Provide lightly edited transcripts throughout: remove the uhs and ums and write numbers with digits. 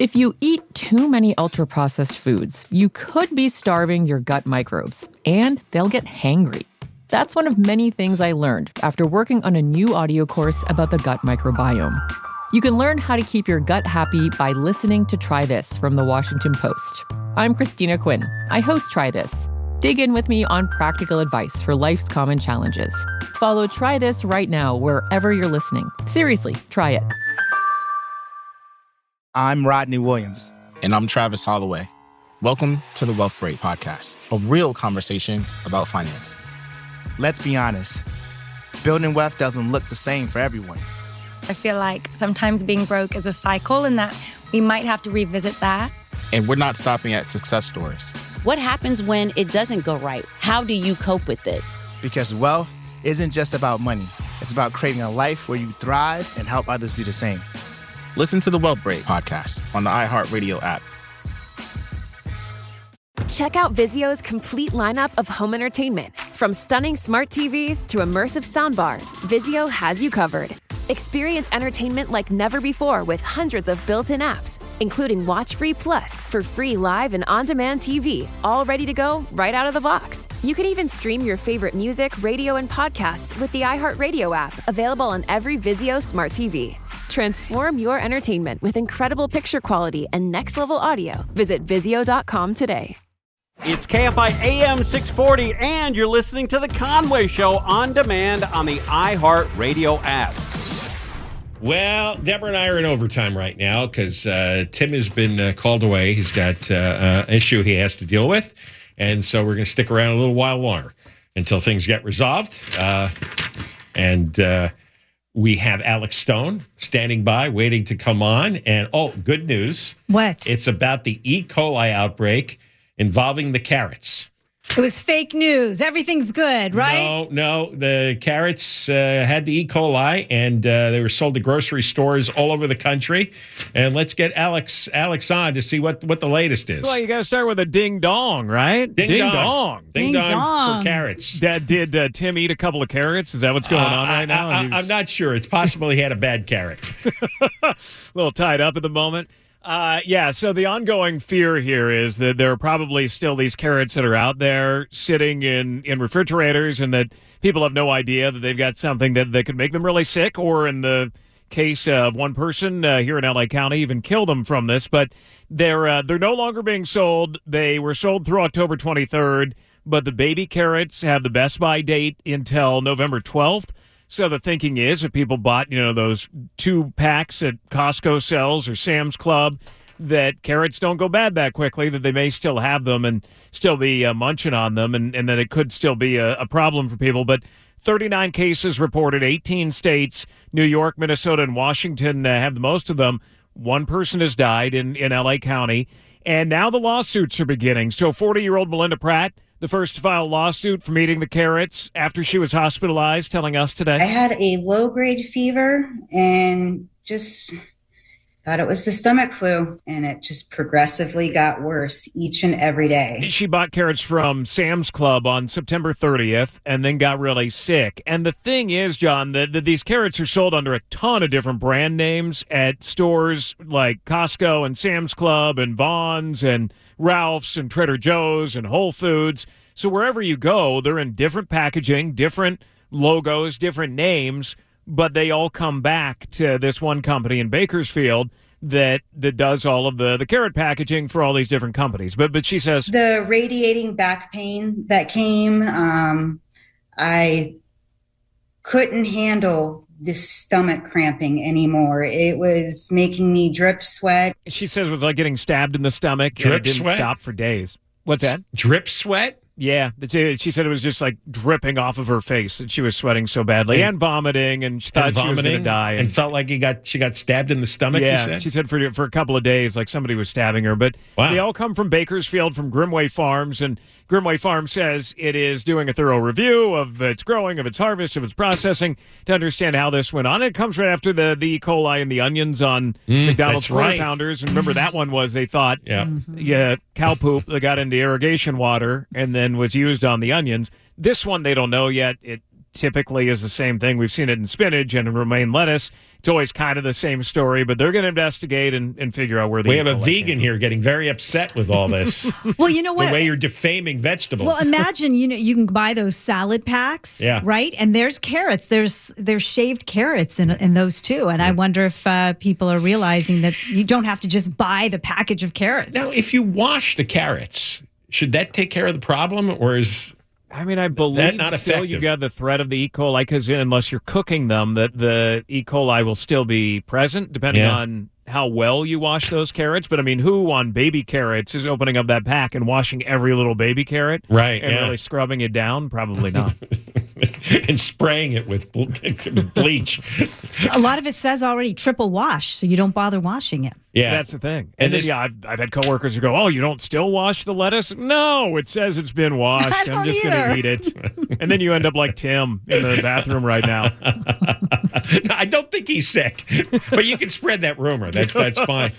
If you eat too many ultra-processed foods, you could be starving your gut microbes, and they'll get hangry. That's one of many things I learned after working on a new audio course about the gut microbiome. You can learn how to keep your gut happy by listening to Try This from the Washington Post. I'm Christina Quinn. I host Try This. Dig in with me on practical advice for life's common challenges. Follow Try This right now wherever you're listening. Seriously, try it. I'm Rodney Williams. And I'm Travis Holloway. Welcome to the Wealth Break Podcast, a real conversation about finance. Let's be honest, building wealth doesn't look the same for everyone. I feel like sometimes being broke is a cycle and that we might have to revisit that. And we're not stopping at success stories. What happens when it doesn't go right? How do you cope with it? Because wealth isn't just about money. It's about creating a life where you thrive and help others do the same. Listen to the Wealth Break Podcast on the iHeartRadio app. Check out Vizio's complete lineup of home entertainment. From stunning smart TVs to immersive soundbars, Vizio has you covered. Experience entertainment like never before with hundreds of built-in apps, including Watch Free Plus for free live and on-demand TV, all ready to go right out of the box. You can even stream your favorite music, radio, and podcasts with the iHeartRadio app, available on every Vizio smart TV. Transform your entertainment with incredible picture quality and next-level audio. Visit Vizio.com today. It's KFI AM 640, and you're listening to The Conway Show on demand on the iHeartRadio app. Well, Deborah and I are in overtime right now because Tim has been called away. He's got an issue he has to deal with, and so we're going to stick around a little while longer until things get resolved. We have Alex Stone standing by, waiting to come on. And, good news. What? It's about the E. coli outbreak involving the carrots. It was fake news. Everything's good, right? No. The carrots had the E. coli, and they were sold to grocery stores all over the country. And let's get Alex on to see what the latest is. Well, you got to start with a ding-dong, right? Ding-dong. Ding-dong for carrots. Did Tim eat a couple of carrots? Is that what's going on right now? I'm not sure. It's possible he had a bad carrot. A little tied up at the moment. So the ongoing fear here is that there are probably still these carrots that are out there sitting in refrigerators, and that people have no idea that they've got something that could make them really sick, or in the case of one person here in LA County, even kill them from this. But they're no longer being sold. They were sold through October 23rd, but the baby carrots have the best by date until November 12th. So the thinking is, if people bought, those 2 packs at Costco sells or Sam's Club, that carrots don't go bad that quickly, that they may still have them and still be munching on them, and that it could still be a problem for people. But 39 cases reported, 18 states, New York, Minnesota, and Washington have the most of them. One person has died in LA County. And now the lawsuits are beginning. So 40-year-old Melinda Pratt, the first to file a lawsuit for eating the carrots after she was hospitalized, telling us today. I had a low-grade fever and just thought it was the stomach flu, and it just progressively got worse each and every day. She bought carrots from Sam's Club on September 30th and then got really sick. And the thing is, John, that these carrots are sold under a ton of different brand names at stores like Costco and Sam's Club and Vons and Ralph's and Trader Joe's and Whole Foods. So wherever you go, they're in different packaging, different logos, different names, but they all come back to this one company in Bakersfield that does all of the carrot packaging for all these different companies. But she says the radiating back pain that came, I couldn't handle the stomach cramping anymore. It was making me drip sweat. She says it was like getting stabbed in the stomach. Drip and it didn't sweat? stop for days. What's that? Drip sweat? Yeah, she said it was just like dripping off of her face, that she was sweating so badly, and vomiting, and she thought she was going to die, and felt like she got stabbed in the stomach. Yeah, you said? she said for a couple of days, like somebody was stabbing her. But They all come from Bakersfield, from Grimway Farms, and Grimway Farm says it is doing a thorough review of its growing, of its harvest, of its processing to understand how this went on. It comes right after the E. coli and the onions on McDonald's quarter pounders. And remember, that one was, they thought, cow poop that got into irrigation water and then was used on the onions. This one, they don't know yet. It typically is the same thing. We've seen it in spinach and in romaine lettuce. It's always kind of the same story, but they're going to investigate and figure out where the We have a vegan here getting very upset with all this. Well, you know what? The way you're defaming vegetables. Well, imagine, you can buy those salad packs, right? And there's carrots. There's shaved carrots in those too. And I wonder if people are realizing that you don't have to just buy the package of carrots. Now, if you wash the carrots, should that take care of the problem, or is... I mean, I believe not still you got the threat of the E. coli, because unless you're cooking them, that the E. coli will still be present, depending on how well you wash those carrots. But I mean, who on baby carrots is opening up that pack and washing every little baby carrot, right? And really scrubbing it down? Probably not. And spraying it with bleach. A lot of it says already triple wash, so you don't bother washing it. Yeah, that's the thing. And then, I've had coworkers who go, "Oh, you don't still wash the lettuce?" No, it says it's been washed. I'm just going to eat it. And then you end up like Tim in the bathroom right now. I don't think he's sick, but you can spread that rumor. That's fine.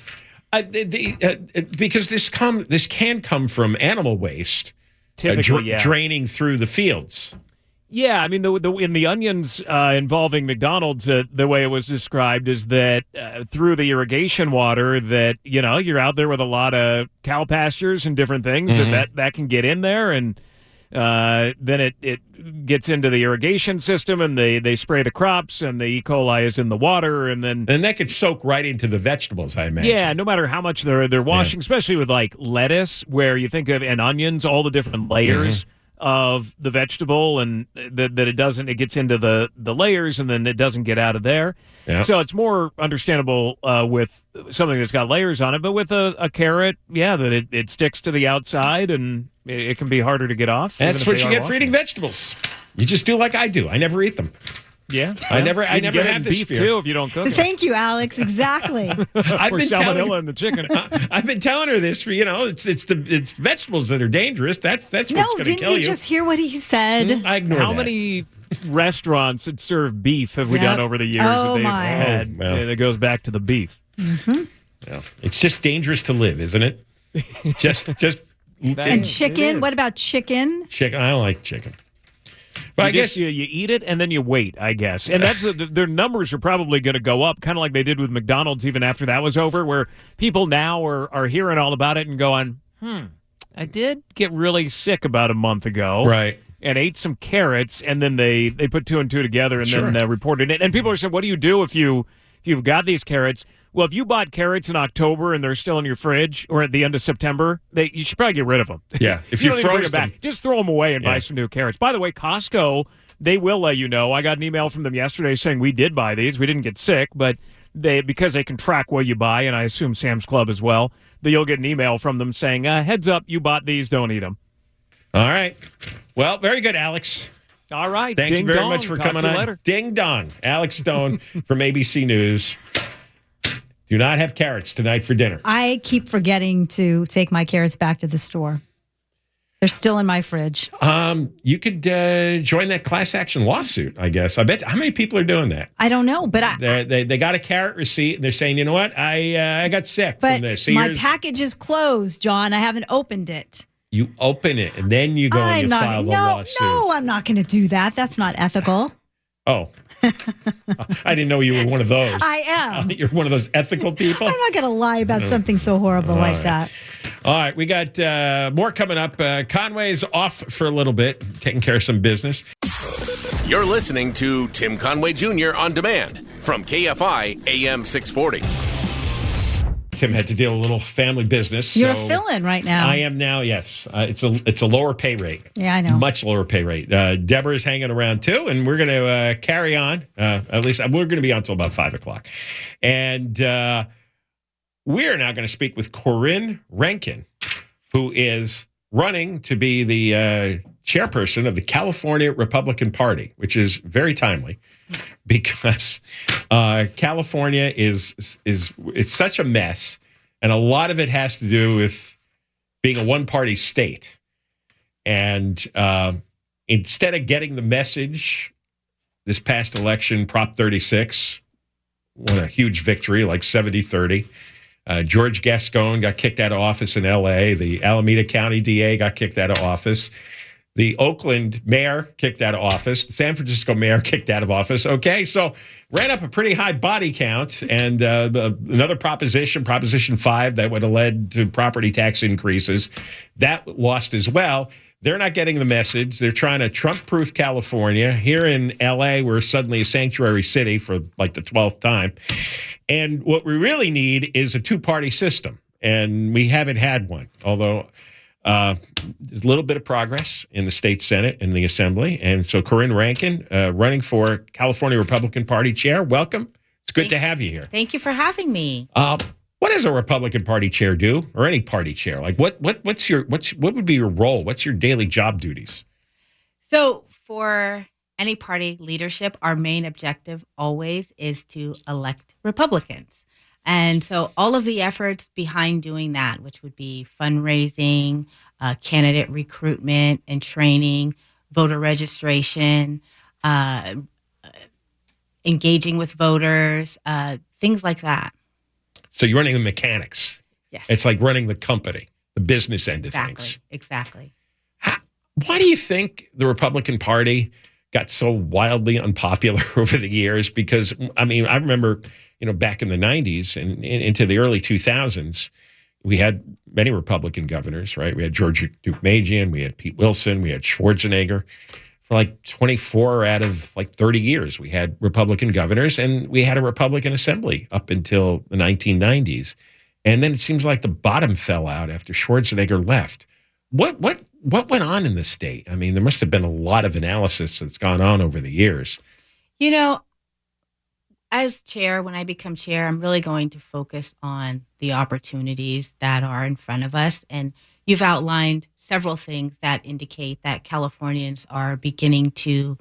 Because this can come from animal waste, typically, draining through the fields. Yeah, I mean, in the onions involving McDonald's, the way it was described is that through the irrigation water that, you're out there with a lot of cow pastures and different things, that can get in there, and then it gets into the irrigation system, and they spray the crops, and the E. coli is in the water, and that could soak right into the vegetables, I imagine. Yeah, no matter how much they're washing, especially with like lettuce, where you think of, and onions, all the different layers of the vegetable, and that it gets into the layers, and then it doesn't get out of there. Yep. So it's more understandable with something that's got layers on it, but with a carrot, that it sticks to the outside, and it can be harder to get off. That's what you get for eating vegetables. You just do like I do. I never eat them. Yeah, I never have this beef fear. too if you don't cook it. Thank you, Alex. Exactly. Or salmonella in the chicken. I've been telling her this for it's vegetables that are dangerous. That's what's going to kill you. No, didn't you just hear what he said? I ignored How many restaurants that serve beef have we done over the years that they've had? It goes back to the beef. Well, it's just dangerous to live, isn't it? Just and chicken. What about chicken? Chicken. I don't like chicken. But I guess you eat it and then you wait, I guess. And that's their numbers are probably going to go up, kind of like they did with McDonald's even after that was over, where people now are hearing all about it and going, I did get really sick about a month ago. Right. And ate some carrots, and then they put two and two together and then reported it. And people are saying, what do you do if you've got these carrots? Well, if you bought carrots in October and they're still in your fridge, or at the end of September, you should probably get rid of them. Yeah, if you froze them, back, just throw them away and buy some new carrots. By the way, Costco, they will let you know. I got an email from them yesterday saying we did buy these. We didn't get sick, but because they can track what you buy, and I assume Sam's Club as well, that you'll get an email from them saying, heads up, you bought these, don't eat them. All right. Well, very good, Alex. All right. Thank you very much for coming on. Later. Ding dong. Alex Stone from ABC News. Do not have carrots tonight for dinner. I keep forgetting to take my carrots back to the store. They're still in my fridge. You could join that class action lawsuit, I guess. I bet. How many people are doing that? I don't know, but they got a carrot receipt, and they're saying, you know what, I got sick from this. But my package is closed, John. I havenn't opened it. You open it, and then you go and you file the lawsuit. No, I'm not going to do that. That's not ethical. Oh. I didn't know you were one of those. I am. You're one of those ethical people? I'm not going to lie about something so horrible like that. All right, we got more coming up. Conway's off for a little bit, taking care of some business. You're listening to Tim Conway Jr. On Demand from KFI AM 640. Tim had to deal with a little family business. You're a fill-in right now. I am now, yes. It's a lower pay rate. Yeah, I know. Much lower pay rate. Deborah's hanging around too, and we're going to carry on. At least we're going to be on until about 5 o'clock. And we're now going to speak with Corrin Rankin, who is running to be the chairperson of the California Republican Party, which is very timely because California is such a mess, and a lot of it has to do with being a one-party state. And instead of getting the message, this past election, Prop 36 won a huge victory, like 70-30. George Gascon got kicked out of office in L.A. The Alameda County DA got kicked out of office. The Oakland mayor kicked out of office. The San Francisco mayor kicked out of office. Okay, so ran up a pretty high body count. And another Proposition 5, that would have led to property tax increases, that lost as well. They're not getting the message. They're trying to Trump-proof California. Here in L.A., we're suddenly a sanctuary city for like the 12th time. And what we really need is a two-party system. And we haven't had one, although there's a little bit of progress in the state Senate and the Assembly. And so Corrin Rankin, running for California Republican Party chair, welcome. It's good to have you here. Thank you for having me. What does a Republican Party chair do, or any party chair? Like, what would be your role? What's your daily job duties? So for any party leadership, our main objective always is to elect Republicans. And so all of the efforts behind doing that, which would be fundraising, candidate recruitment and training, voter registration, engaging with voters, things like that. So you're running the mechanics. Yes. It's like running the company, the business end of things. Exactly. Why do you think the Republican Party got so wildly unpopular over the years? Because, I mean, I remember, back in the 90s and into the early 2000s, we had many Republican governors, right? We had George Deukmejian, we had Pete Wilson, we had Schwarzenegger. For like 24 out of like 30 years, we had Republican governors, and we had a Republican assembly up until the 1990s. And then it seems like the bottom fell out after Schwarzenegger left. What went on in the state? I mean, there must have been a lot of analysis that's gone on over the years. As chair, when I become chair, I'm really going to focus on the opportunities that are in front of us. And you've outlined several things that indicate that Californians are beginning to,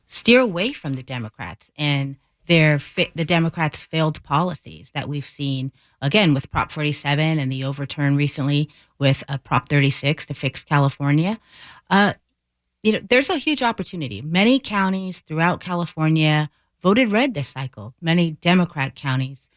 steer away from the Democrats and the Democrats' failed policies that we've seen, again, with Prop 47 and the overturn recently with Prop 36 to fix California. There's a huge opportunity. Many counties throughout California voted red this cycle. Many Democrat counties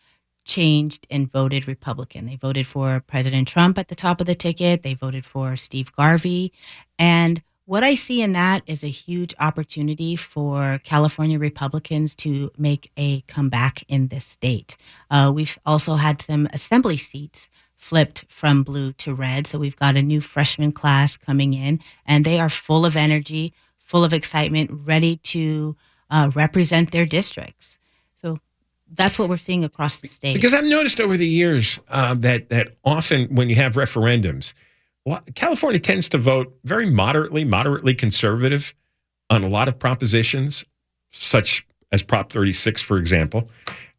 changed and voted Republican. They voted for President Trump at the top of the ticket. They voted for Steve Garvey. And what I see in that is a huge opportunity for California Republicans to make a comeback in this state. We've also had some assembly seats flipped from blue to red. So we've got a new freshman class coming in, and they are full of energy, full of excitement, ready to represent their districts. So that's what we're seeing across the state. Because I've noticed over the years that often when you have referendums, California tends to vote very moderately conservative on a lot of propositions, such as Prop 36, for example,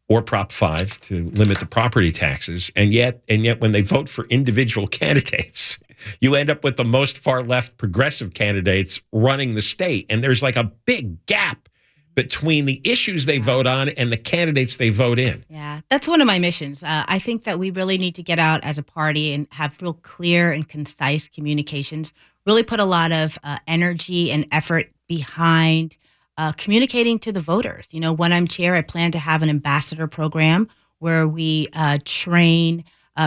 or Prop 5 to limit the property taxes. And yet when they vote for individual candidates, you end up with the most far left progressive candidates running the state. And there's like a big gap between the issues they vote on and the candidates they vote in. Yeah, that's one of my missions. I think that we really need to get out as a party and have real clear and concise communications, really put a lot of energy and effort behind communicating to the voters. When I'm chair, I plan to have an ambassador program where we train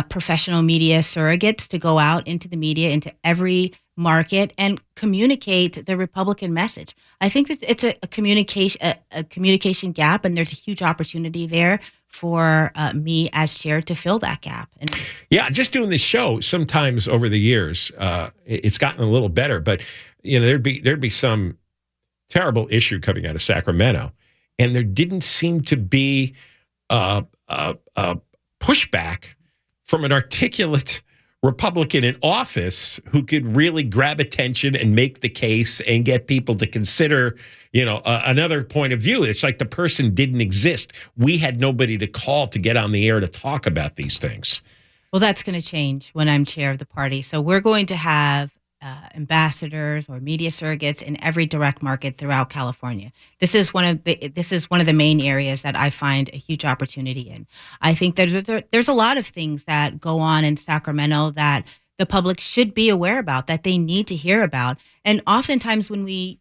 professional media surrogates to go out into the media, into every market, and communicate the Republican message. I think that it's a communication gap, and there's a huge opportunity there for me as chair to fill that gap. And just doing this show, sometimes over the years, it's gotten a little better, but there'd be some terrible issue coming out of Sacramento, and there didn't seem to be a pushback from an articulate Republican in office who could really grab attention and make the case and get people to consider, another point of view. It's like the person didn't exist. We had nobody to call to get on the air to talk about these things. Well, that's going to change when I'm chair of the party. So we're going to have ambassadors or media surrogates in every direct market throughout California. This is one of the main areas that I find a huge opportunity in. I think that there's a lot of things that go on in Sacramento that the public should be aware about, that they need to hear about. And oftentimes when we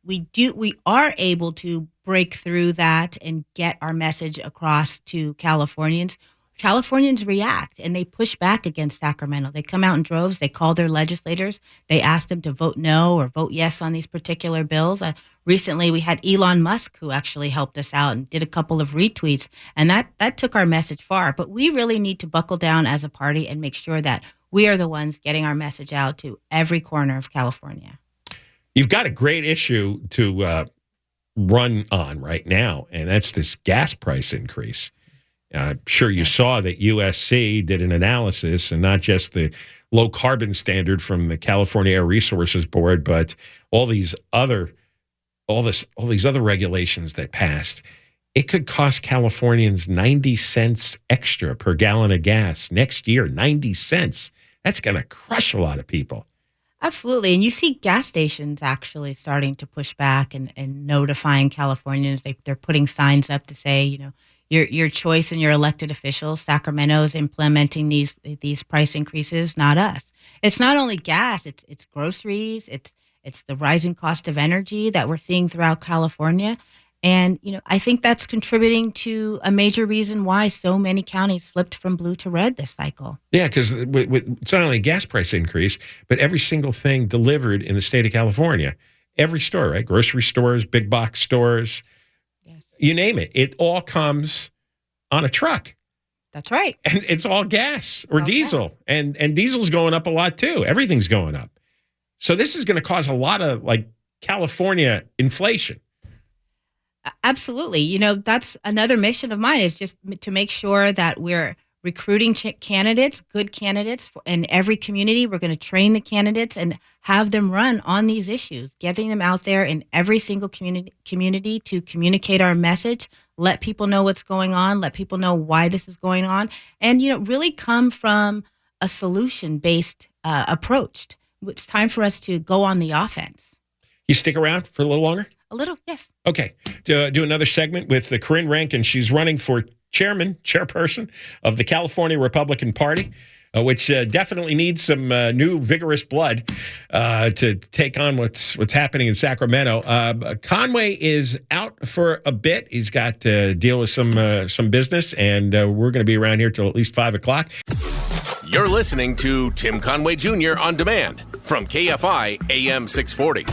are able to break through that and get our message across to Californians, Californians react and they push back against Sacramento. They come out in droves. They call their legislators. They ask them to vote no or vote yes on these particular bills. Recently, we had Elon Musk, who actually helped us out and did a couple of retweets, and that took our message far. But we really need to buckle down as a party and make sure that we are the ones getting our message out to every corner of California. You've got a great issue to run on right now, and that's this gas price increase. I'm sure you saw that USC did an analysis, and not just the low carbon standard from the California Air Resources Board, but all these other regulations that passed. It could cost Californians 90 cents extra per gallon of gas next year. 90 cents. That's going to crush a lot of people. Absolutely. And you see gas stations actually starting to push back and notifying Californians. They're putting signs up to say, you know, your choice and your elected officials. Sacramento is implementing these price increases, not us. It's not only gas, it's groceries, it's the rising cost of energy that we're seeing throughout California. And, you know, I think that's contributing to a major reason why so many counties flipped from blue to red this cycle. Yeah, because it's not only a gas price increase, but every single thing delivered in the state of California, every store, right? Grocery stores, big box stores, yes. You name it. It all comes on a truck. That's right. And it's all gas or diesel. Gas. And diesel's going up a lot too. Everything's going up. So this is going to cause a lot of California inflation. Absolutely. You know, that's another mission of mine, is just to make sure that we're recruiting candidates, good candidates in every community. We're going to train the candidates and have them run on these issues, getting them out there in every single community to communicate our message, let people know what's going on, let people know why this is going on, and, you know, really come from a solution-based approach. It's time for us to go on the offense. You stick around for a little longer? A little, yes. Okay. Do another segment with Corrin Rankin. She's running for chairperson of the California Republican Party, which definitely needs some new vigorous blood to take on what's happening in Sacramento. Conway is out for a bit. He's got to deal with some business, and we're going to be around here till at least 5 o'clock. You're listening to Tim Conway Jr. On Demand from KFI AM 640.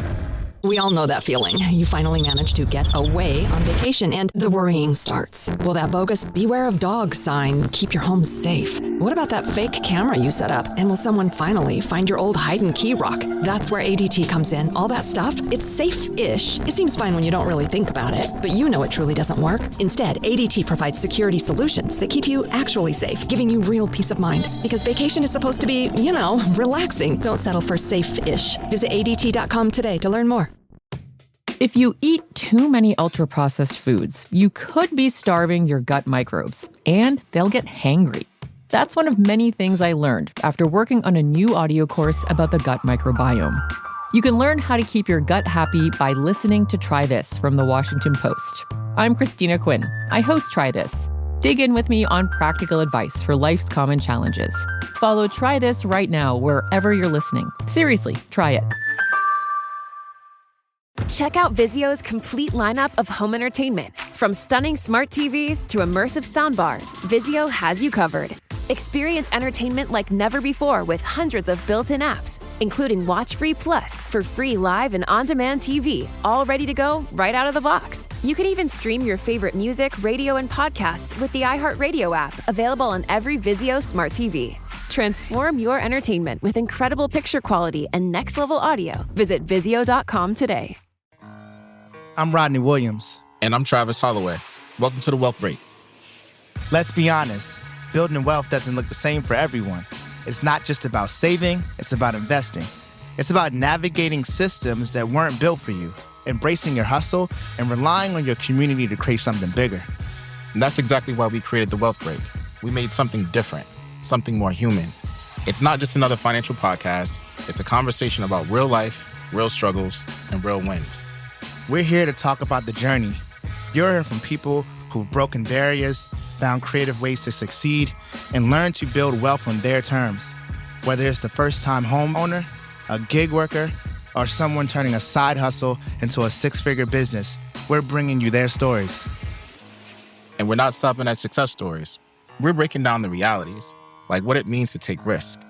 We all know that feeling. You finally manage to get away on vacation and the worrying starts. Will that bogus "Beware of Dogs" sign keep your home safe? What about that fake camera you set up? And will someone finally find your old hide and key rock? That's where ADT comes in. All that stuff, it's safe-ish. It seems fine when you don't really think about it, but you know it truly doesn't work. Instead, ADT provides security solutions that keep you actually safe, giving you real peace of mind. Because vacation is supposed to be, you know, relaxing. Don't settle for safe-ish. Visit ADT.com today to learn more. If you eat too many ultra-processed foods, you could be starving your gut microbes, and they'll get hangry. That's one of many things I learned after working on a new audio course about the gut microbiome. You can learn how to keep your gut happy by listening to Try This from the Washington Post. I'm Christina Quinn. I host Try This. Dig in with me on practical advice for life's common challenges. Follow Try This right now wherever you're listening. Seriously, try it. Check out Vizio's complete lineup of home entertainment. From stunning smart TVs to immersive soundbars, Vizio has you covered. Experience entertainment like never before with hundreds of built-in apps, including Watch Free Plus for free live and on-demand TV, all ready to go right out of the box. You can even stream your favorite music, radio, and podcasts with the iHeartRadio app, available on every Vizio smart TV. Transform your entertainment with incredible picture quality and next-level audio. Visit Vizio.com today. I'm Rodney Williams. And I'm Travis Holloway. Welcome to the Wealth Break. Let's be honest, building wealth doesn't look the same for everyone. It's not just about saving, it's about investing. It's about navigating systems that weren't built for you, embracing your hustle, and relying on your community to create something bigger. And that's exactly why we created the Wealth Break. We made something different, something more human. It's not just another financial podcast. It's a conversation about real life, real struggles, and real wins. We're here to talk about the journey. You're hearing from people who've broken barriers, found creative ways to succeed, and learned to build wealth on their terms. Whether it's the first-time homeowner, a gig worker, or someone turning a side hustle into a six-figure business, we're bringing you their stories. And we're not stopping at success stories. We're breaking down the realities, like what it means to take risk,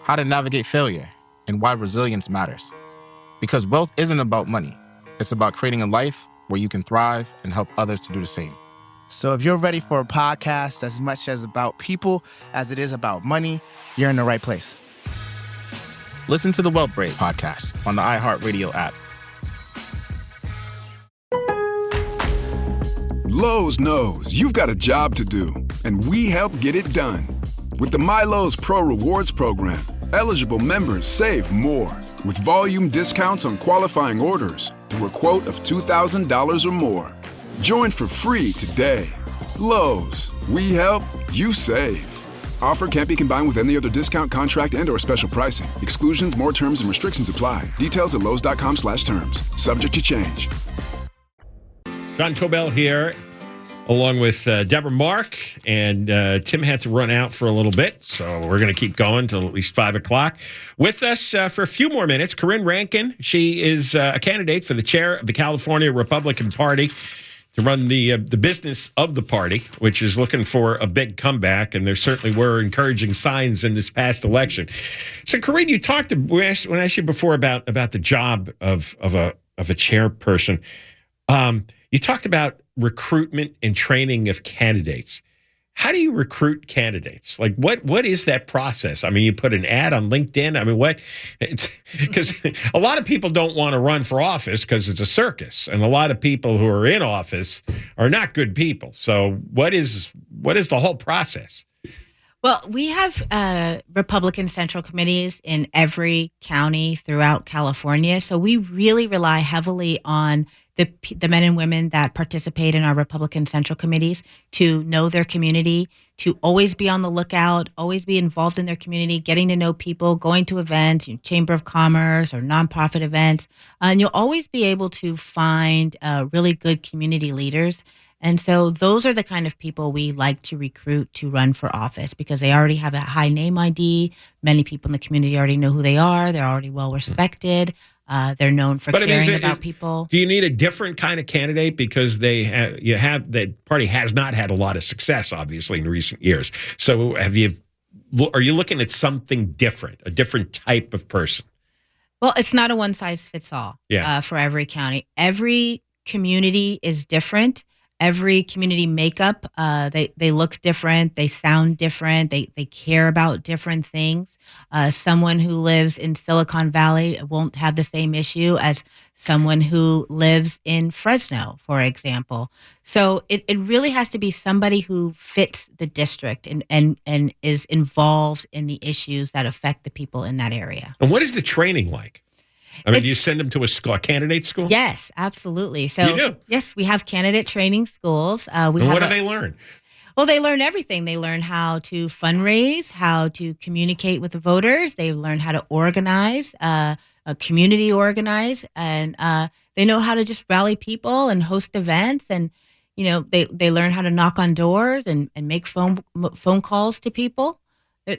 how to navigate failure, and why resilience matters. Because wealth isn't about money. It's about creating a life where you can thrive and help others to do the same. So if you're ready for a podcast as much as about people as it is about money, you're in the right place. Listen to the Wealth Break podcast on the iHeartRadio app. Lowe's knows you've got a job to do, and we help get it done. With the MyLowe's Pro Rewards program, eligible members save more with volume discounts on qualifying orders through a quote of $2,000 or more. Join for free today. Lowe's, we help, you save. Offer can't be combined with any other discount, contract, and/or special pricing. Exclusions, more terms, and restrictions apply. Details at lowes.com/terms. Subject to change. John Kobylt here, along with Deborah Mark, and Tim had to run out for a little bit, so we're going to keep going till at least 5 o'clock. With us for a few more minutes, Corrin Rankin. She is a candidate for the chair of the California Republican Party to run the business of the party, which is looking for a big comeback, and there certainly were encouraging signs in this past election. So, Corrin, you talked when I asked you before about the job of a chairperson. You talked about recruitment and training of candidates. How do you recruit candidates? Like, what is that process? I mean, you put an ad on LinkedIn. I mean, what? It's because a lot of people don't want to run for office because it's a circus, and a lot of people who are in office are not good people. So, what is the whole process? Well, we have Republican Central Committees in every county throughout California, so we really rely heavily on the men and women that participate in our Republican Central Committees to know their community, to always be on the lookout, always be involved in their community, getting to know people, going to events, Chamber of Commerce or nonprofit events. And you'll always be able to find really good community leaders. And so those are the kind of people we like to recruit to run for office because they already have a high name ID. Many people in the community already know who they are. They're already well respected. They're known for caring about people. Do you need a different kind of candidate because the party has not had a lot of success, obviously, in recent years? So are you looking at something different, a different type of person? Well, it's not a one size fits all for every county. Every community is different. Every community makeup, they look different, they sound different, they care about different things. Someone who lives in Silicon Valley won't have the same issue as someone who lives in Fresno, for example. So it really has to be somebody who fits the district and is involved in the issues that affect the people in that area. And what is the training like? I mean, do you send them to a candidate school? Yes, absolutely. So, you do? Yes, we have candidate training schools. And what do they learn? Well, they learn everything. They learn how to fundraise, how to communicate with the voters. They learn how to organize, community organize, and they know how to just rally people and host events. And, they learn how to knock on doors and make phone calls to people.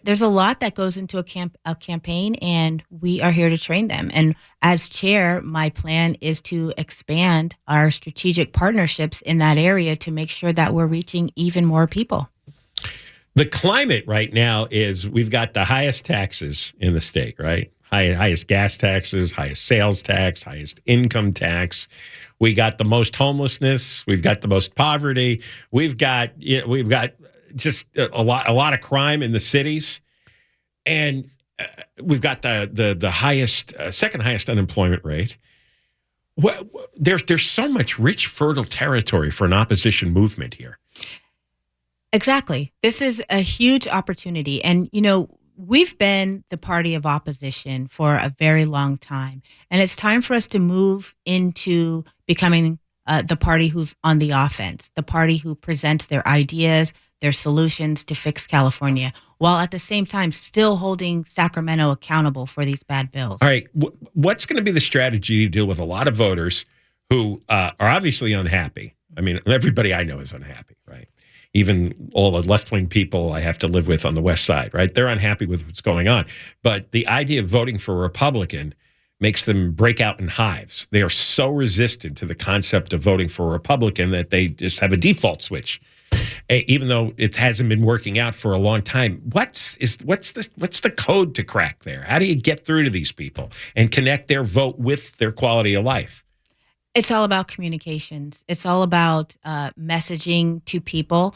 There's a lot that goes into a campaign, and we are here to train them. And as chair, my plan is to expand our strategic partnerships in that area to make sure that we're reaching even more people. The climate right now is we've got the highest taxes in the state, right? Highest gas taxes, highest sales tax, highest income tax. We got the most homelessness. We've got the most poverty. We've got just a lot of crime in the cities, and we've got the highest, second highest unemployment rate. There's so much rich, fertile territory for an opposition movement here. Exactly. This is a huge opportunity, and we've been the party of opposition for a very long time, and it's time for us to move into becoming the party who's on the offense, the party who presents their ideas, their solutions to fix California, while at the same time still holding Sacramento accountable for these bad bills. All right. What's going to be the strategy to deal with a lot of voters who are obviously unhappy? I mean, everybody I know is unhappy, right? Even all the left-wing people I have to live with on the West Side, right? They're unhappy with what's going on. But the idea of voting for a Republican makes them break out in hives. They are so resistant to the concept of voting for a Republican that they just have a default switch. even though it hasn't been working out for a long time. What's the code to crack there? How do you get through to these people and connect their vote with their quality of life? It's all about communications. It's all about messaging to people,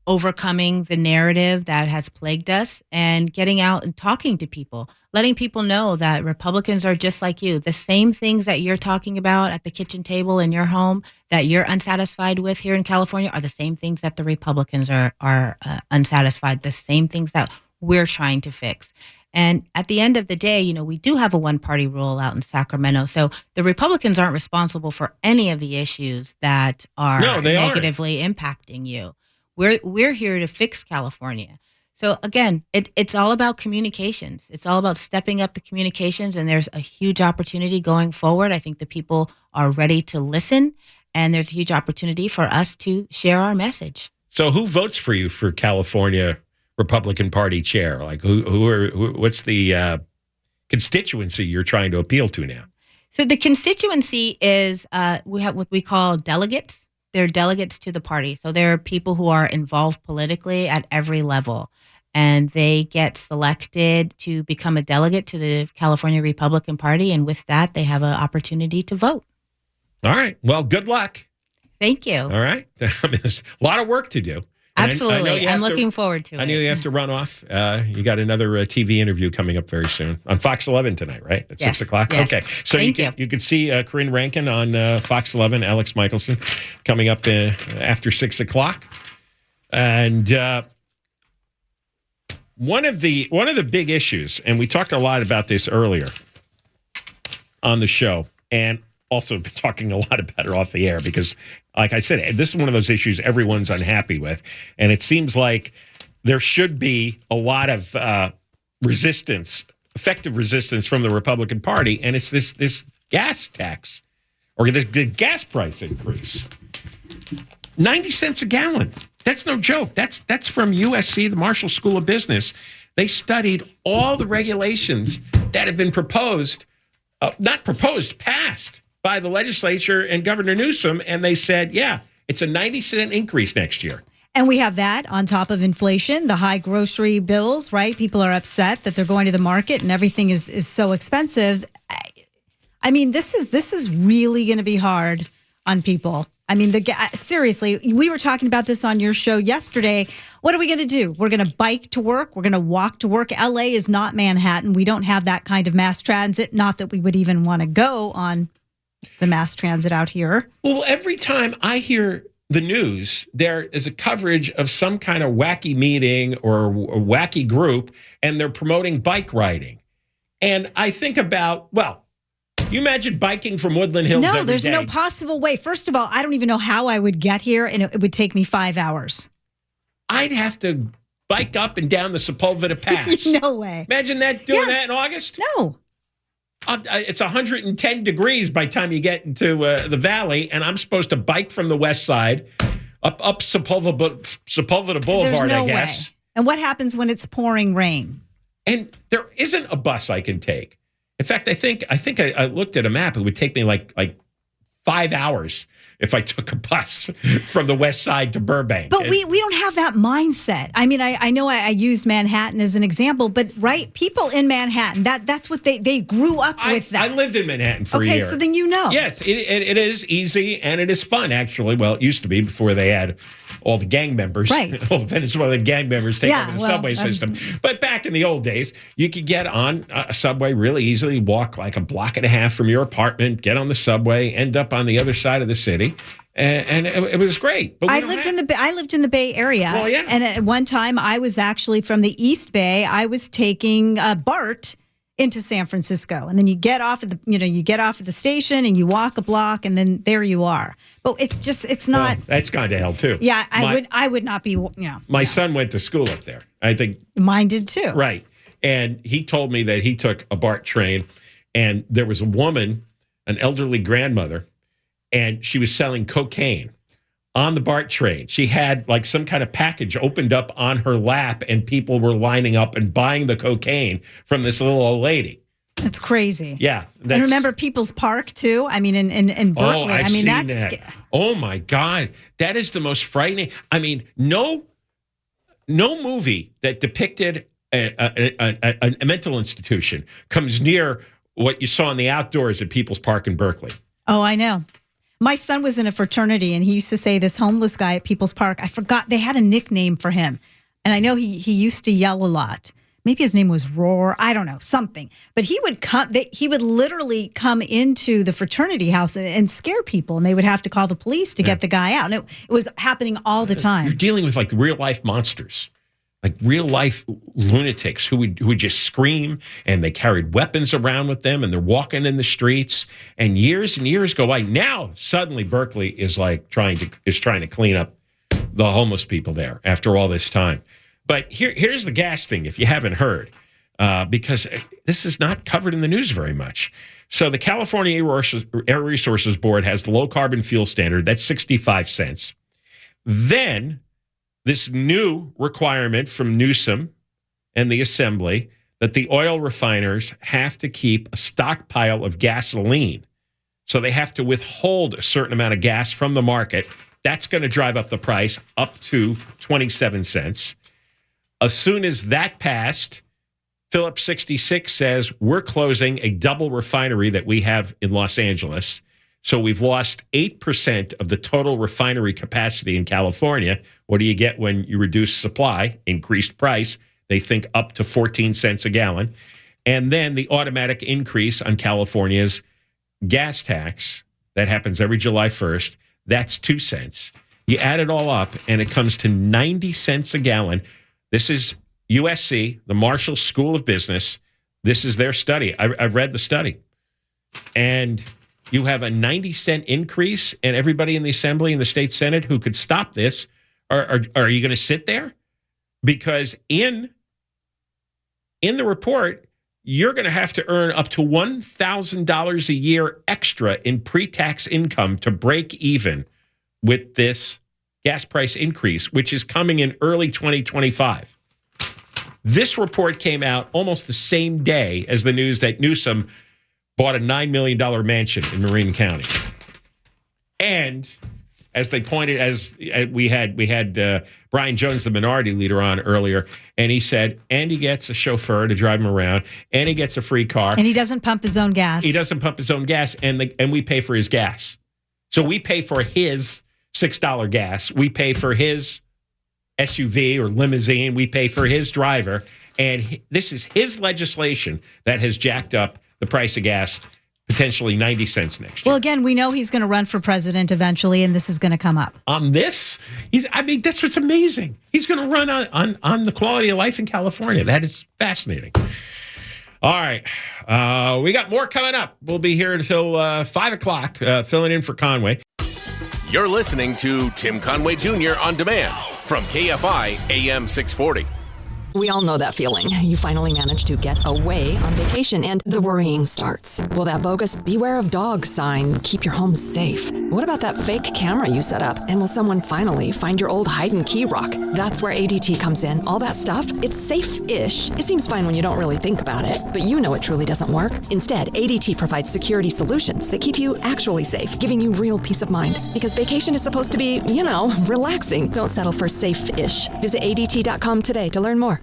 overcoming the narrative that has plagued us, and getting out and talking to people, letting people know that Republicans are just like you. The same things that you're talking about at the kitchen table in your home that you're unsatisfied with here in California are the same things that the Republicans are unsatisfied, the same things that we're trying to fix. And at the end of the day, we do have a one-party rule out in Sacramento. So the Republicans aren't responsible for any of the issues that are negatively impacting you. We're here to fix California. So again, it's all about communications. It's all about stepping up the communications, and there's a huge opportunity going forward. I think the people are ready to listen, and there's a huge opportunity for us to share our message. So who votes for you for California Republican Party chair? Like what's the constituency you're trying to appeal to now? So the constituency is we have what we call delegates. They're delegates to the party. So there are people who are involved politically at every level, and they get selected to become a delegate to the California Republican Party. And with that, they have an opportunity to vote. All right. Well, good luck. Thank you. All right. There's a lot of work to do. Absolutely. I'm looking forward to it. I know you have to run off. You got another TV interview coming up very soon on Fox 11 tonight, right? At 6 o'clock? Yes. Okay. So you can see Corrin Rankin on Fox 11, Alex Michelson, coming up after 6 o'clock. And one of the big issues, and we talked a lot about this earlier on the show, and also been talking a lot about it off the air because, like I said, this is one of those issues everyone's unhappy with. And it seems like there should be a lot of effective resistance from the Republican Party. And it's this gas tax or the gas price increase. 90 cents a gallon. That's no joke. That's from USC, the Marshall School of Business. They studied all the regulations that have been proposed, passed by the legislature and Governor Newsom, and they said, yeah, it's a 90-cent increase next year. And we have that on top of inflation, the high grocery bills, right? People are upset that they're going to the market and everything is so expensive. I mean, this is really going to be hard on people. I mean, seriously, we were talking about this on your show yesterday. What are we going to do? We're going to bike to work. We're going to walk to work. LA is not Manhattan. We don't have that kind of mass transit. Not that we would even want to go on the mass transit out here. Well, every time I hear the news, there is a coverage of some kind of wacky meeting or a wacky group, and they're promoting bike riding. And I think about, you imagine biking from Woodland Hills every day. No, there's no possible way. First of all, I don't even know how I would get here, and it would take me 5 hours. I'd have to bike up and down the Sepulveda Pass. No way. Imagine that that in August? No. It's 110 degrees by the time you get into the valley, and I'm supposed to bike from the west side up Sepulveda Boulevard, I guess. Way. And what happens when it's pouring rain? And there isn't a bus I can take. In fact, I think I looked at a map. It would take me like 5 hours if I took a bus from the west side to Burbank. But we don't have that mindset. I mean, I know I used Manhattan as an example, but people in Manhattan, that's what they grew up with that. I lived in Manhattan for a year. Okay, so then you know. Yes, it is easy and it is fun, actually. Well, it used to be before they had all the gang members, right. All the Venezuelan gang members take over the subway system. But back in the old days, you could get on a subway really easily, walk like a block and a half from your apartment, get on the subway, end up on the other side of the city. And it was great. But I lived in the Bay Area. Well, yeah. And at one time, I was actually from the East Bay. I was taking BART into San Francisco, and then you get off at the station and you walk a block, and then there you are. But it's not. Well, that's gone to hell too. Yeah, I would not be. My son went to school up there. I think mine did too. Right, and he told me that he took a BART train, and there was a woman, an elderly grandmother, and she was selling cocaine on the BART train. She had like some kind of package opened up on her lap, and people were lining up and buying the cocaine from this little old lady. It's crazy. Yeah. And remember People's Park, too? I mean, in Berkeley. Oh, I've seen that's that. Oh, my God. That is the most frightening. I mean, no movie that depicted a mental institution comes near what you saw in the outdoors at People's Park in Berkeley. Oh, I know. My son was in a fraternity, and he used to say this homeless guy at People's Park, I forgot, they had a nickname for him. And I know he used to yell a lot. Maybe his name was Roar. I don't know, something. But he would literally come into the fraternity house and scare people, and they would have to call the police to get the guy out. And it was happening all the time. You're dealing with like real life monsters, like real life lunatics who would just scream, and they carried weapons around with them, and they're walking in the streets. And years go by. Now suddenly Berkeley is like trying to clean up the homeless people there after all this time. But here's the gas thing, if you haven't heard, because this is not covered in the news very much. So the California Air Resources Board has the low carbon fuel standard. That's 65 cents. Then this new requirement from Newsom and the Assembly that the oil refiners have to keep a stockpile of gasoline. So they have to withhold a certain amount of gas from the market. That's going to drive up the price up to 27 cents. As soon as that passed, Phillips 66 says we're closing a double refinery that we have in Los Angeles. So we've lost 8% of the total refinery capacity in California. What do you get when you reduce supply, increased price? They think up to 14 cents a gallon. And then the automatic increase on California's gas tax that happens every July 1st. That's 2 cents. You add it all up, and it comes to 90 cents a gallon. This is USC, the Marshall School of Business. This is their study. I read the study. And you have a 90-cent increase, and everybody in the Assembly and the State Senate who could stop this, are you going to sit there? Because in the report, you're going to have to earn up to $1,000 a year extra in pre-tax income to break even with this gas price increase, which is coming in early 2025. This report came out almost the same day as the news that Newsom bought a $9 million mansion in Marin County. And as they pointed, as we had Brian Jones, the minority leader, on earlier, and he said, and he gets a chauffeur to drive him around, and he gets a free car. And he doesn't pump his own gas. He doesn't pump his own gas, and we pay for his gas. So we pay for his $6 gas. We pay for his SUV or limousine. We pay for his driver. And this is his legislation that has jacked up the price of gas potentially 90 cents next year. Well, again, we know he's going to run for president eventually, and this is going to come up. On this? That's what's amazing. He's going to run on the quality of life in California. That is fascinating. All right. We got more coming up. We'll be here until 5 o'clock, filling in for Conway. You're listening to Tim Conway Jr. on demand from KFI AM 640. We all know that feeling. You finally manage to get away on vacation and the worrying starts. Will that bogus "Beware of Dogs" sign keep your home safe? What about that fake camera you set up? And will someone finally find your old hide and key rock? That's where ADT comes in. All that stuff, it's safe-ish. It seems fine when you don't really think about it, but you know it truly doesn't work. Instead, ADT provides security solutions that keep you actually safe, giving you real peace of mind. Because vacation is supposed to be, relaxing. Don't settle for safe-ish. Visit ADT.com today to learn more.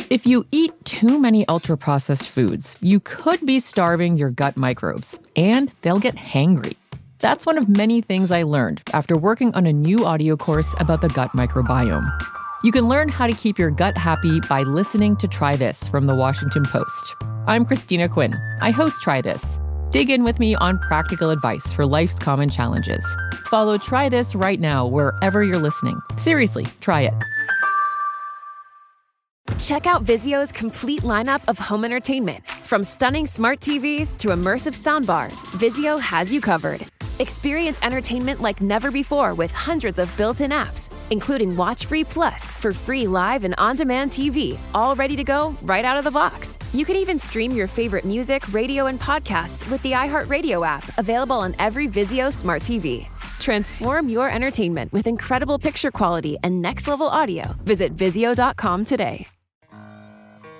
If you eat too many ultra-processed foods, you could be starving your gut microbes, and they'll get hangry. That's one of many things I learned after working on a new audio course about the gut microbiome. You can learn how to keep your gut happy by listening to Try This from the Washington Post. I'm Christina Quinn. I host Try This. Dig in with me on practical advice for life's common challenges. Follow Try This right now wherever you're listening. Seriously, try it. Check out Vizio's complete lineup of home entertainment. From stunning smart TVs to immersive soundbars, Vizio has you covered. Experience entertainment like never before with hundreds of built-in apps, including Watch Free Plus for free live and on-demand TV, all ready to go right out of the box. You can even stream your favorite music, radio, and podcasts with the iHeartRadio app, available on every Vizio smart TV. Transform your entertainment with incredible picture quality and next-level audio. Visit Vizio.com today.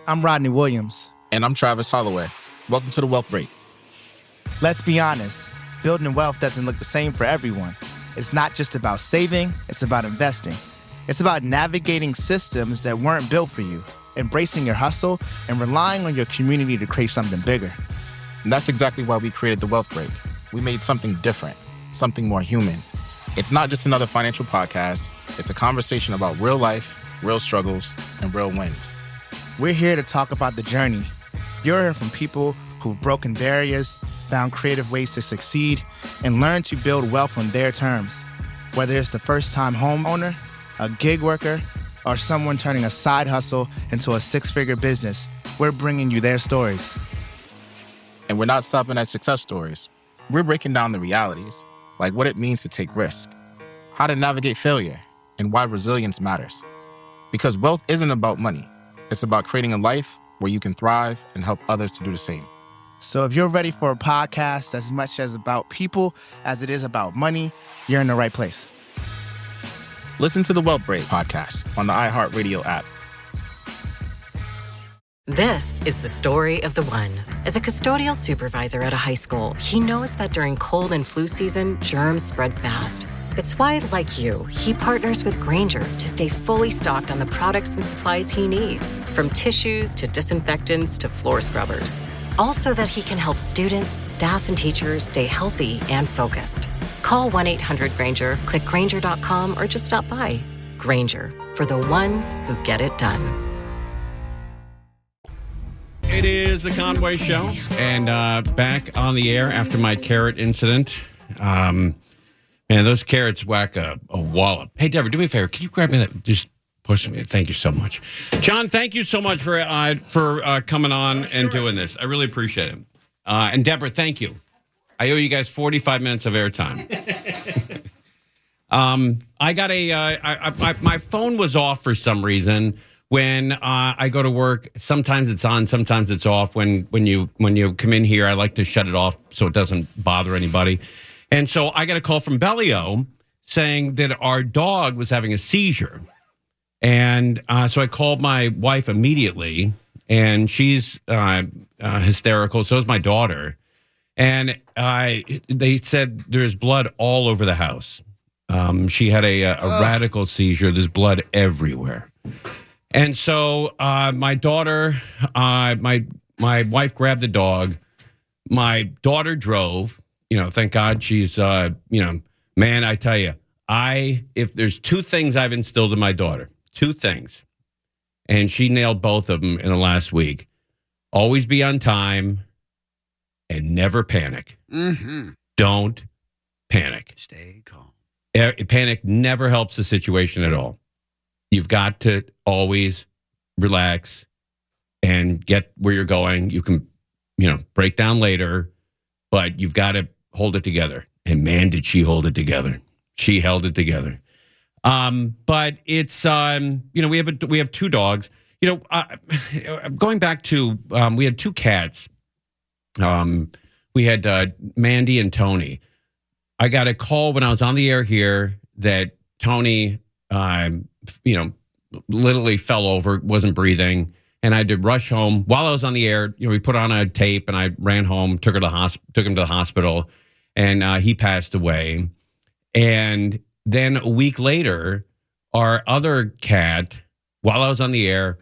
I'm Rodney Williams. And I'm Travis Holloway. Welcome to the Wealth Break. Let's be honest, building wealth doesn't look the same for everyone. It's not just about saving, it's about investing. It's about navigating systems that weren't built for you, embracing your hustle, and relying on your community to create something bigger. And that's exactly why we created the Wealth Break. We made something different, something more human. It's not just another financial podcast. It's a conversation about real life, real struggles, and real wins. We're here to talk about the journey. You'll hear from people who've broken barriers, found creative ways to succeed, and learned to build wealth on their terms. Whether it's the first-time homeowner, a gig worker, or someone turning a side hustle into a six-figure business, we're bringing you their stories. And we're not stopping at success stories. We're breaking down the realities, like what it means to take risk, how to navigate failure, and why resilience matters. Because wealth isn't about money. It's about creating a life where you can thrive and help others to do the same. So if you're ready for a podcast as much as about people as it is about money, you're in the right place. Listen to the Wealth Break podcast on the iHeartRadio app. This is the story of the one. As a custodial supervisor at a high school, he knows that during cold and flu season, germs spread fast. It's why, like you, he partners with Grainger to stay fully stocked on the products and supplies he needs, from tissues to disinfectants to floor scrubbers. Also that he can help students, staff, and teachers stay healthy and focused. Call 1-800-GRAINGER, click Grainger.com, or just stop by. Grainger, for the ones who get it done. It is the Conway Show, and back on the air after my carrot incident. Man, those carrots whack a wallop. Hey, Deborah, do me a favor. Can you grab me that? Just push me. Thank you so much. John, thank you so much for coming on and doing this. I really appreciate it. And Deborah, thank you. I owe you guys 45 minutes of airtime. I got my phone was off for some reason. When I go to work, sometimes it's on, sometimes it's off. When you come in here, I like to shut it off so it doesn't bother anybody. And so I got a call from Bellio saying that our dog was having a seizure. And so I called my wife immediately, and she's hysterical. So is my daughter. And they said there's blood all over the house. She had a radical seizure. There's blood everywhere. And so my daughter, my wife grabbed the dog. My daughter drove. Thank God she's, man, I tell you, if there's two things I've instilled in my daughter, two things, and she nailed both of them in the last week. Always be on time and never panic. Mm-hmm. Don't panic. Stay calm. Panic never helps the situation at all. You've got to always relax and get where you're going. You can, break down later, but you've got to hold it together. And man, did she hold it together. She held it together. But it's, we have two dogs. Going back to, we had two cats. We had Mandy and Tony. I got a call when I was on the air here that Tony, literally fell over, wasn't breathing. And I had to rush home while I was on the air. We put on a tape and I ran home, took him to the hospital, and he passed away. And then a week later, our other cat, while I was on the air,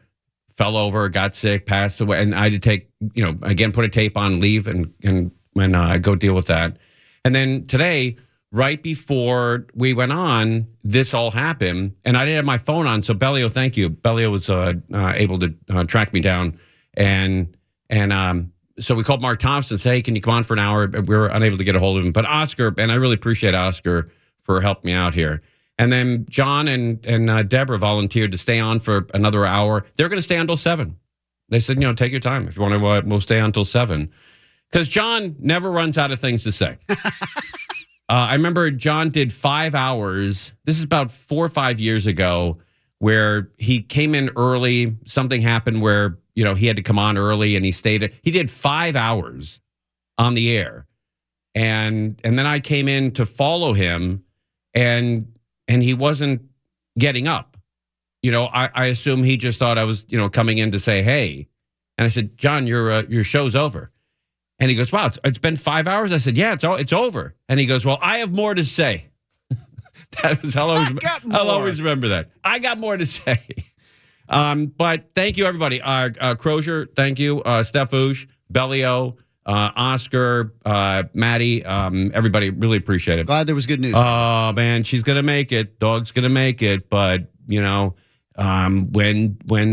fell over, got sick, passed away. And I had to take, again, put a tape on, leave and go deal with that. And then today, right before we went on, this all happened, and I didn't have my phone on. So Bellio, thank you. Bellio was able to track me down, and so we called Mark Thompson and said, "Hey, can you come on for an hour?" We were unable to get a hold of him, but Oscar, and I really appreciate Oscar for helping me out here. And then John and Deborah volunteered to stay on for another hour. They're going to stay until 7. They said, take your time if you want to. We'll stay until 7 because John never runs out of things to say. I remember John did 5 hours. This is about 4 or 5 years ago, where he came in early. Something happened where he had to come on early, and he stayed. He did 5 hours on the air, and then I came in to follow him, and he wasn't getting up. I assume he just thought I was coming in to say hey, and I said, John, your show's over. And he goes, wow, it's been 5 hours. I said, yeah, it's over. And he goes, well, I have more to say. I'll always remember that. I got more to say. But thank you, everybody. Crozier, thank you. Stefouche, Bellio, Oscar, Maddie, everybody, really appreciate it. Glad there was good news. Oh, man, she's going to make it. Dog's going to make it. But, when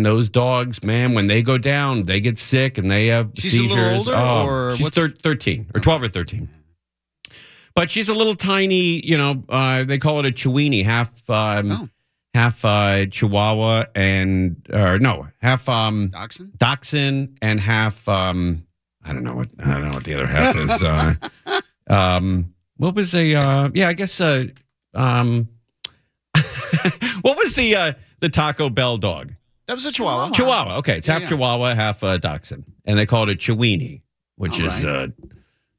those dogs, man, when they go down, they get sick and they have she's seizures. A little older, or she's 13 or 12 or 13. But she's a little tiny, they call it a Chiweenie, half Chihuahua half Dachshund and half I don't know what the other half is. What was I guess what was the Taco Bell dog? That was a Chihuahua. Chihuahua. Okay, it's half Chihuahua, half Dachshund, and they call it a Chiweenie, which is not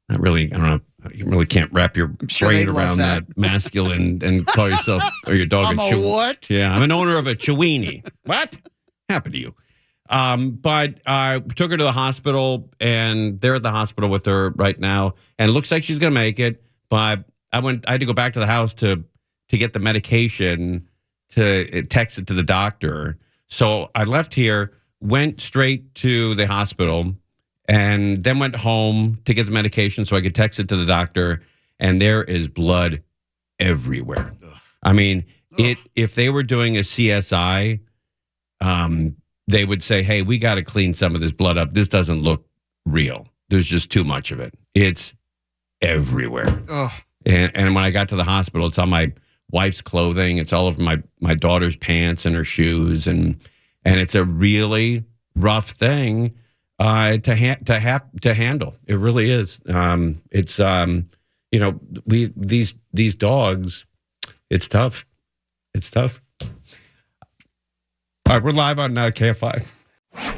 really. I don't know. You really can't wrap your brain around that masculine and call yourself or your dog I'm a what? Yeah, I'm an owner of a Chiweenie. What happened to you? But I took her to the hospital, and they're at the hospital with her right now, and it looks like she's going to make it. But I had to go back to the house to get the medication to text it to the doctor. So I left here, went straight to the hospital, and then went home to get the medication so I could text it to the doctor. And there is blood everywhere. Ugh. I mean, if they were doing a CSI, they would say, hey, we got to clean some of this blood up. This doesn't look real. There's just too much of it. It's everywhere. Ugh. And when I got to the hospital, it's on my wife's clothing. It's all over my daughter's pants and her shoes. And it's a really rough thing to handle. It really is. It's these dogs. It's tough. It's tough. All right, we're live on KFI.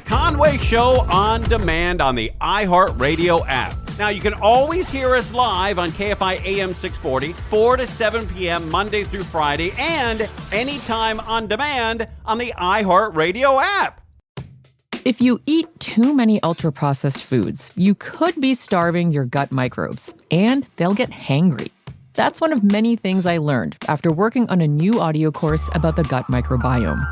Conway Show on demand on the iHeartRadio app. Now, you can always hear us live on KFI AM 640, 4 to 7 p.m. Monday through Friday, and anytime on demand on the iHeartRadio app. If you eat too many ultra-processed foods, you could be starving your gut microbes, and they'll get hangry. That's one of many things I learned after working on a new audio course about the gut microbiome.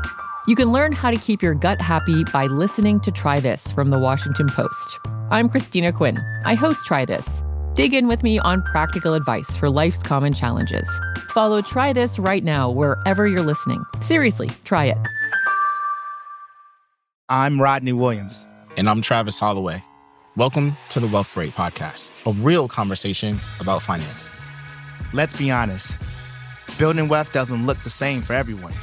You can learn how to keep your gut happy by listening to Try This from the Washington Post. I'm Christina Quinn. I host Try This. Dig in with me on practical advice for life's common challenges. Follow Try This right now wherever you're listening. Seriously, try it. I'm Rodney Williams. And I'm Travis Holloway. Welcome to the Wealth Break Podcast, a real conversation about finance. Let's be honest. Building wealth doesn't look the same for everyone.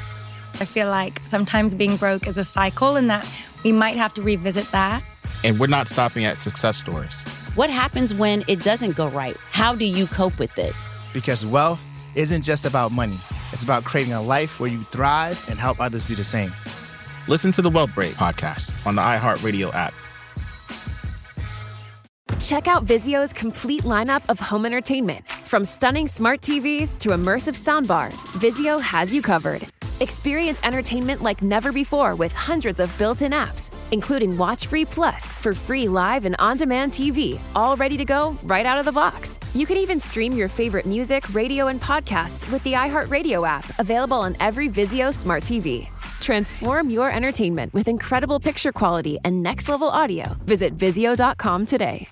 I feel like sometimes being broke is a cycle and that we might have to revisit that. And we're not stopping at success stories. What happens when it doesn't go right? How do you cope with it? Because wealth isn't just about money. It's about creating a life where you thrive and help others do the same. Listen to the Wealth Break Podcast on the iHeartRadio app. Check out Vizio's complete lineup of home entertainment. From stunning smart TVs to immersive soundbars, Vizio has you covered. Experience entertainment like never before with hundreds of built-in apps, including Watch Free Plus for free live and on-demand TV, all ready to go right out of the box. You can even stream your favorite music, radio, and podcasts with the iHeartRadio app, available on every Vizio smart TV. Transform your entertainment with incredible picture quality and next-level audio. Visit Vizio.com today.